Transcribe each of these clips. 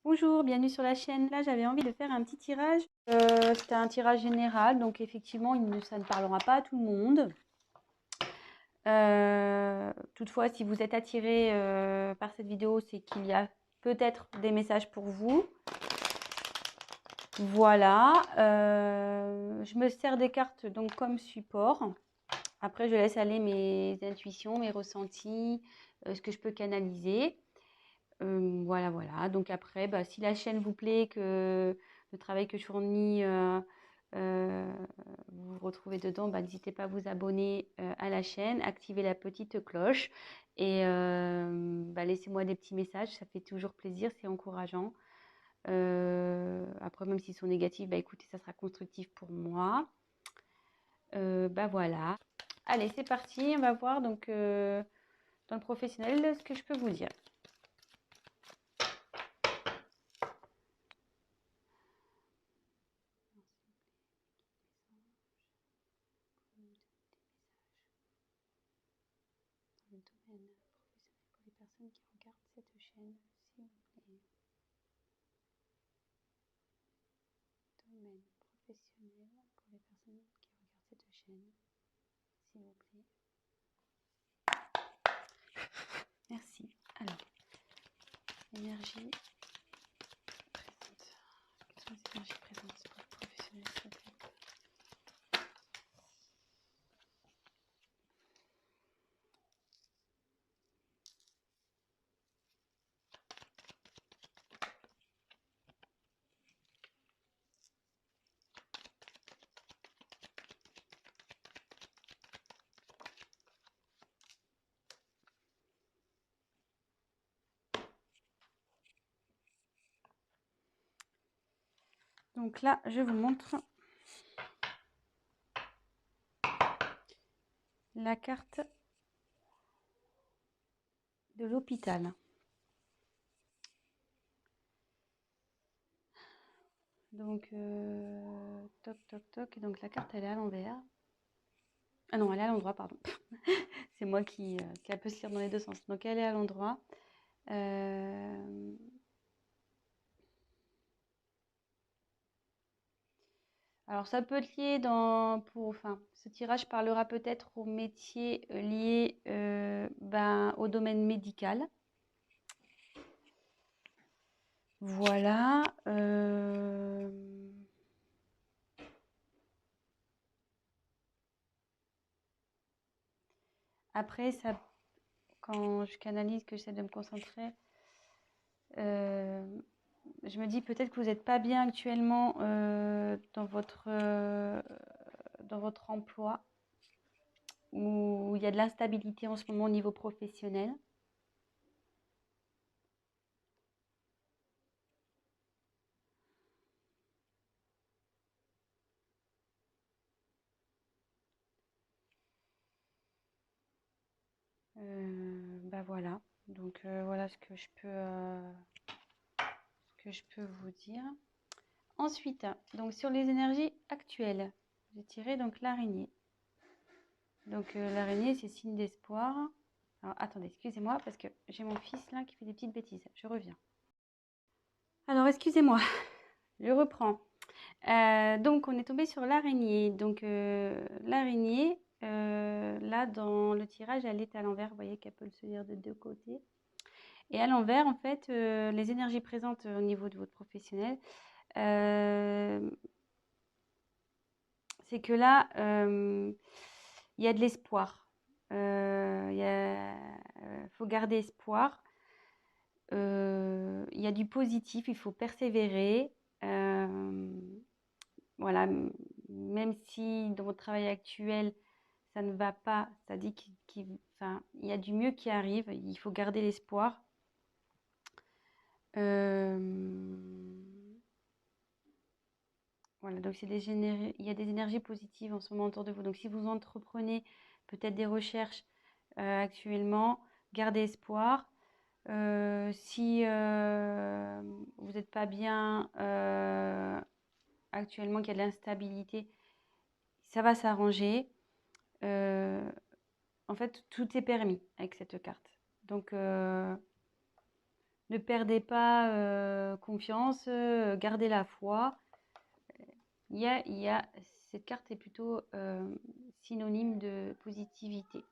Bonjour, bienvenue sur la chaîne. Là, j'avais envie de faire un petit tirage. C'était un tirage général, donc effectivement, ça ne parlera pas à tout le monde. Toutefois, si vous êtes attiré par cette vidéo, c'est qu'il y a peut-être des messages pour vous. Voilà. Je me sers des cartes donc comme support. Après, je laisse aller mes intuitions, mes ressentis, ce que je peux canaliser. Voilà, voilà. Donc après, si la chaîne vous plaît, que le travail que je fournis, vous vous retrouvez dedans, n'hésitez pas à vous abonner à la chaîne, activer la petite cloche et laissez-moi des petits messages, ça fait toujours plaisir, c'est encourageant. Après, même s'ils sont négatifs, écoutez, ça sera constructif pour moi. Voilà. Allez, c'est parti, on va voir donc dans le professionnel ce que je peux vous dire. Le domaine professionnel pour les personnes qui regardent cette chaîne, s'il vous plaît. Domaine professionnel pour les personnes qui regardent cette chaîne, s'il vous plaît. Merci. Alors, énergie présente. Quelles sont les énergies présentes pour le professionnel, s'il vous plaît? Donc là, je vous montre la carte de l'hôpital. Donc, toc, toc, toc. Donc la carte, elle est à l'envers. Ah non, elle est à l'endroit, pardon. C'est moi qui a peut se lire dans les deux sens. Donc elle est à l'endroit. Alors ça peut être lié ce tirage parlera peut-être aux métiers liés au domaine médical. Voilà. Après, quand je canalise, que j'essaie de me concentrer, je me dis peut-être que vous n'êtes pas bien actuellement dans votre emploi, où il y a de l'instabilité en ce moment au niveau professionnel. Voilà. Donc voilà ce que je peux vous dire. Ensuite, donc sur les énergies actuelles, j'ai tiré donc l'araignée. Donc l'araignée, c'est signe d'espoir. Alors attendez, excusez-moi parce que j'ai mon fils là qui fait des petites bêtises. Je reviens. Alors excusez-moi, je reprends. Donc on est tombé sur l'araignée. Donc l'araignée, là dans le tirage, elle est à l'envers. Vous voyez qu'elle peut se lire de deux côtés. Et à l'envers, en fait, les énergies présentes au niveau de votre professionnel, c'est que là, il y a de l'espoir. Faut garder espoir. Il y a du positif, il faut persévérer. Voilà, même si dans votre travail actuel, ça ne va pas, ça dit il y a du mieux qui arrive, il faut garder l'espoir. Voilà, donc il y a des énergies positives en ce moment autour de vous. Donc si vous entreprenez peut-être des recherches actuellement, gardez espoir. Si vous n'êtes pas bien actuellement, qu'il y a de l'instabilité, ça va s'arranger. En fait, tout est permis avec cette carte. Donc ne perdez pas confiance, gardez la foi. Cette carte est plutôt synonyme de positivité.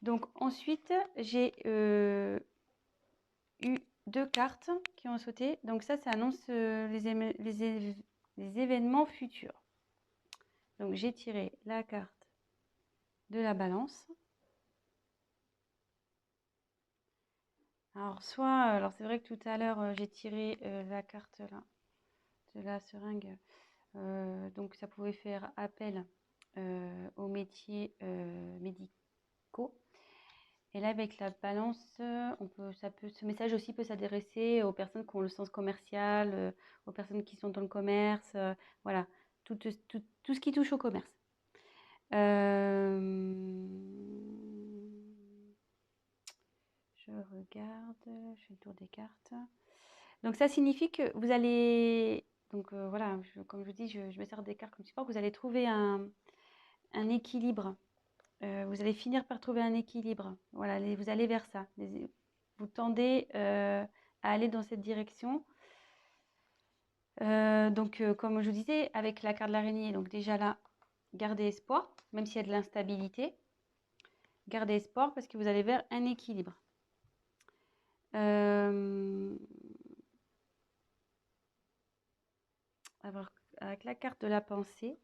Donc ensuite, j'ai eu 2 cartes qui ont sauté. Donc ça annonce les événements futurs. Donc j'ai tiré la carte de la balance. Alors c'est vrai que tout à l'heure j'ai tiré la carte là de la seringue. Donc ça pouvait faire appel aux métiers médicaux. Et là, avec la balance, ce message aussi peut s'adresser aux personnes qui ont le sens commercial, aux personnes qui sont dans le commerce, voilà, tout ce qui touche au commerce. Je regarde, je fais le tour des cartes. Donc ça signifie que vous allez, donc voilà, comme je vous dis, je me sers des cartes comme support, vous allez trouver un équilibre. Vous allez finir par trouver un équilibre. Voilà, vous allez vers ça. Vous tendez à aller dans cette direction. Donc, comme je vous disais, avec la carte de l'araignée, donc déjà là, gardez espoir, même s'il y a de l'instabilité. Gardez espoir parce que vous allez vers un équilibre. Avec la carte de la pensée.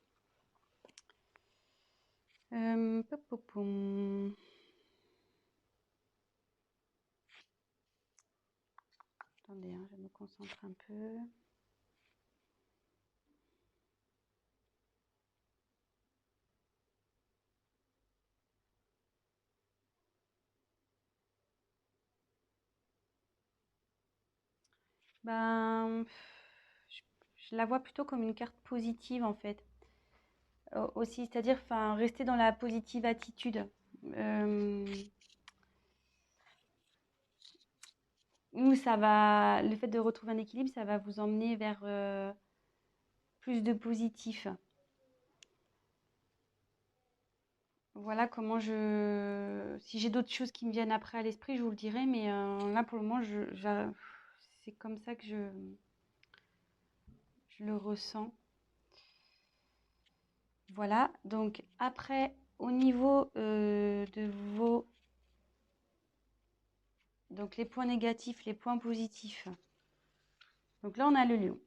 Attendez, hein, je me concentre un peu. Ben, je la vois plutôt comme une carte positive en fait. Aussi, c'est-à-dire rester dans la positive attitude. Où ça va, le fait de retrouver un équilibre, ça va vous emmener vers plus de positif. Voilà comment si j'ai d'autres choses qui me viennent après à l'esprit, je vous le dirai, mais là pour le moment, c'est comme ça que je le ressens. Voilà, donc après, au niveau de vos... Donc les points négatifs, les points positifs. Donc là, on a le lion.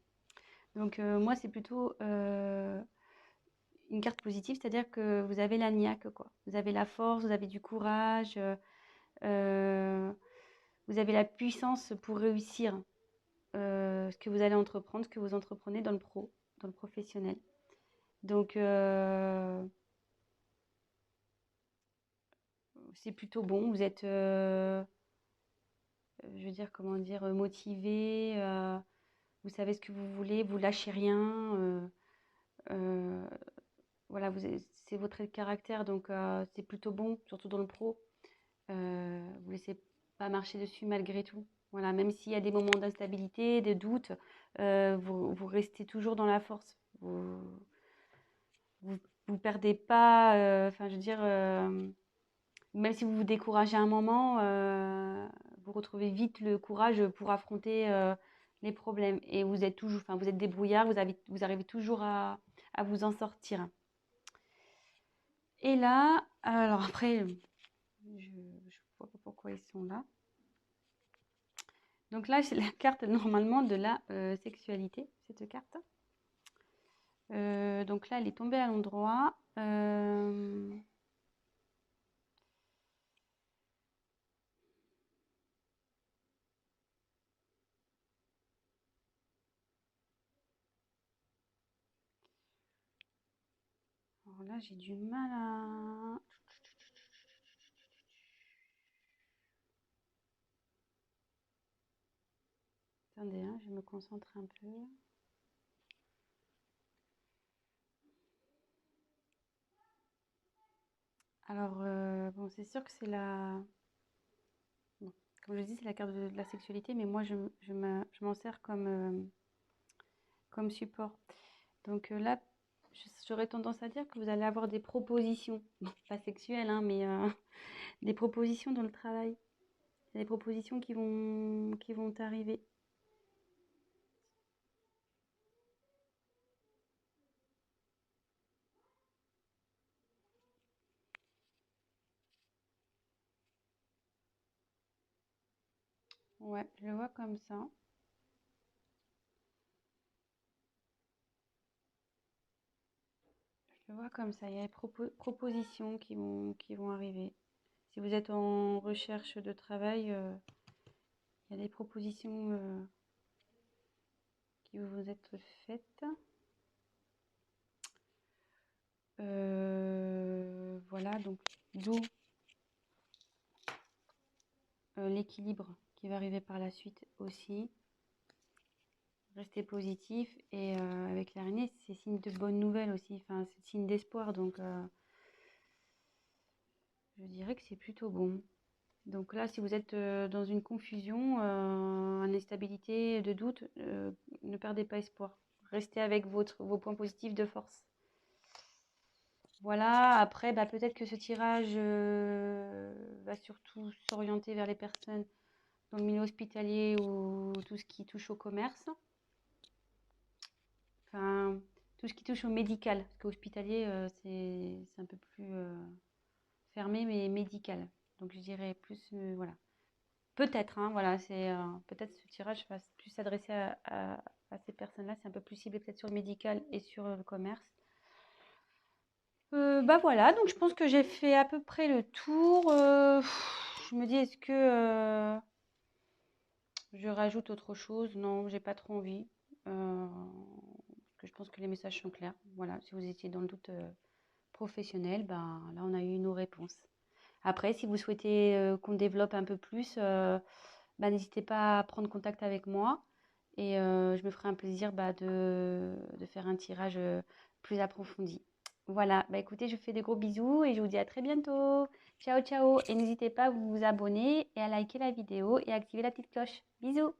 Donc moi, c'est plutôt une carte positive, c'est-à-dire que vous avez la niaque, quoi. Vous avez la force, vous avez du courage, vous avez la puissance pour réussir ce que vous allez entreprendre, ce que vous entreprenez dans le professionnel. Donc, c'est plutôt bon. Vous êtes, je veux dire, comment dire, motivé. Vous savez ce que vous voulez, vous lâchez rien. Voilà, c'est votre trait de caractère, donc c'est plutôt bon, surtout dans le pro. Vous laissez pas marcher dessus malgré tout. Voilà, même s'il y a des moments d'instabilité, des doutes, vous restez toujours dans la force. Vous perdez pas, je veux dire, même si vous vous découragez un moment, vous retrouvez vite le courage pour affronter les problèmes. Et vous êtes toujours, vous êtes débrouillard, vous arrivez toujours à vous en sortir. Et là, alors après, je ne vois pas pourquoi ils sont là. Donc là, c'est la carte normalement de la sexualité, cette carte. Donc là, elle est tombée à l'endroit. Alors là, j'ai du mal à... Attendez, hein, je me concentre un peu. Alors, bon, c'est sûr que c'est la... Bon, comme je dis, c'est la carte de la sexualité, mais moi, je m'en sers comme support. Donc là, j'aurais tendance à dire que vous allez avoir des propositions, pas sexuelles, hein, mais des propositions dans le travail. Il y a des propositions qui vont arriver. Ouais, je le vois comme ça. Je le vois comme ça. Il y a des propositions qui vont arriver. Si vous êtes en recherche de travail, il y a des propositions qui vont vous être faites. Voilà, donc d'où l'équilibre qui va arriver par la suite aussi. Restez positif et avec l'araignée, c'est signe de bonnes nouvelles aussi. Enfin, c'est signe d'espoir, donc je dirais que c'est plutôt bon. Donc là, si vous êtes dans une confusion, une instabilité, de doute, ne perdez pas espoir. Restez avec vos points positifs de force. Voilà, après, bah, peut-être que ce tirage va surtout s'orienter vers les personnes dans le milieu hospitalier ou tout ce qui touche au commerce. Enfin, tout ce qui touche au médical. Parce qu'hospitalier, c'est un peu plus fermé, mais médical. Donc je dirais plus, voilà. Peut-être, hein, voilà, peut-être ce tirage va plus s'adresser à ces personnes-là. C'est un peu plus ciblé peut-être sur le médical et sur le commerce. Bah voilà, donc je pense que j'ai fait à peu près le tour. Je me dis, est-ce que je rajoute autre chose? Non, j'ai pas trop envie. Parce que je pense que les messages sont clairs. Voilà, si vous étiez dans le doute professionnel, ben là on a eu nos réponses. Après, si vous souhaitez qu'on développe un peu plus, bah, n'hésitez pas à prendre contact avec moi et je me ferai un plaisir bah, de faire un tirage plus approfondi. Voilà, bah écoutez, je vous fais des gros bisous et je vous dis à très bientôt. Ciao, ciao. Et n'hésitez pas à vous abonner et à liker la vidéo et à activer la petite cloche. Bisous.